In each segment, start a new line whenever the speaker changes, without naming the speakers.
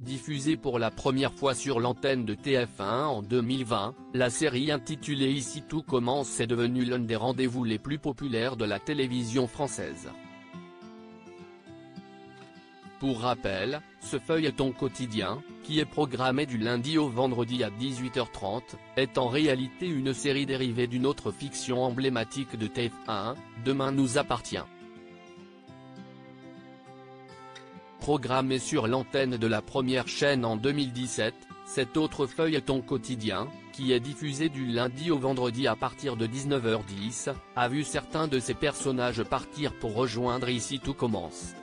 Diffusée pour la première fois sur l'antenne de TF1 en 2020, la série intitulée Ici tout commence est devenue l'un des rendez-vous les plus populaires de la télévision française. Pour rappel, ce feuilleton quotidien, qui est programmé du lundi au vendredi à 18h30, est en réalité une série dérivée d'une autre fiction emblématique de TF1, Demain nous appartient. Programmé sur l'antenne de la première chaîne en 2017, cet autre feuilleton quotidien, qui est diffusé du lundi au vendredi à partir de 19h10, a vu certains de ses personnages partir pour rejoindre Ici tout commence.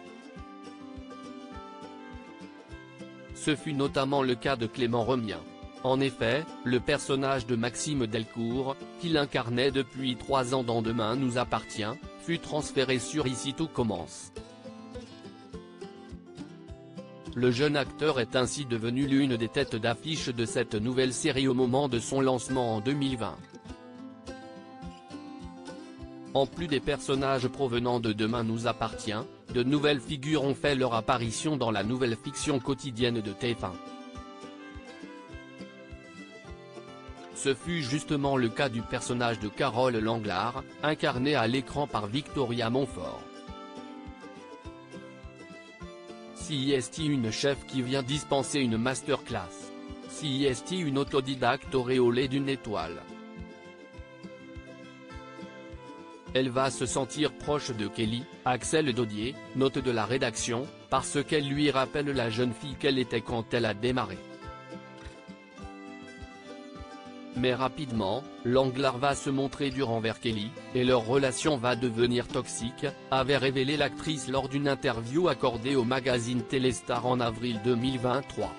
Ce fut notamment le cas de Clément Remien. En effet, le personnage de Maxime Delcourt, qu'il incarnait depuis 3 ans dans Demain nous appartient, fut transféré sur Ici tout commence. Le jeune acteur est ainsi devenu l'une des têtes d'affiche de cette nouvelle série au moment de son lancement en 2020. En plus des personnages provenant de Demain nous appartient, de nouvelles figures ont fait leur apparition dans la nouvelle fiction quotidienne de TF1. Ce fut justement le cas du personnage de Carole Langlard, incarné à l'écran par Victoria Montfort. CIST, une chef qui vient dispenser une masterclass. CIST, une autodidacte auréolée d'une étoile. Elle va se sentir proche de Kelly, Axel Dodier, note de la rédaction, parce qu'elle lui rappelle la jeune fille qu'elle était quand elle a démarré. Mais rapidement, Langlard va se montrer dur envers Kelly, et leur relation va devenir toxique, avait révélé l'actrice lors d'une interview accordée au magazine Téléstar en avril 2023.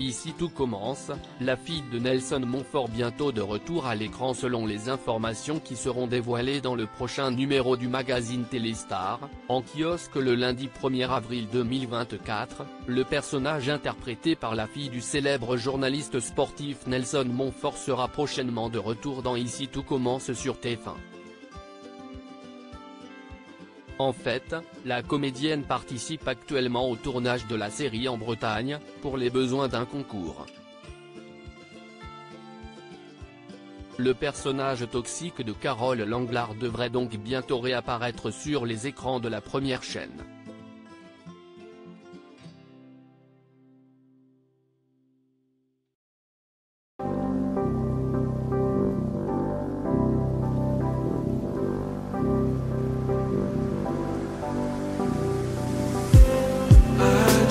Ici tout commence, la fille de Nelson Montfort bientôt de retour à l'écran selon les informations qui seront dévoilées dans le prochain numéro du magazine Téléstar, en kiosque le lundi 1er avril 2024, le personnage interprété par la fille du célèbre journaliste sportif Nelson Montfort sera prochainement de retour dans Ici tout commence sur TF1. En fait, la comédienne participe actuellement au tournage de la série en Bretagne, pour les besoins d'un concours. Le personnage toxique de Carole Langlard devrait donc bientôt réapparaître sur les écrans de la première chaîne.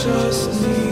Just need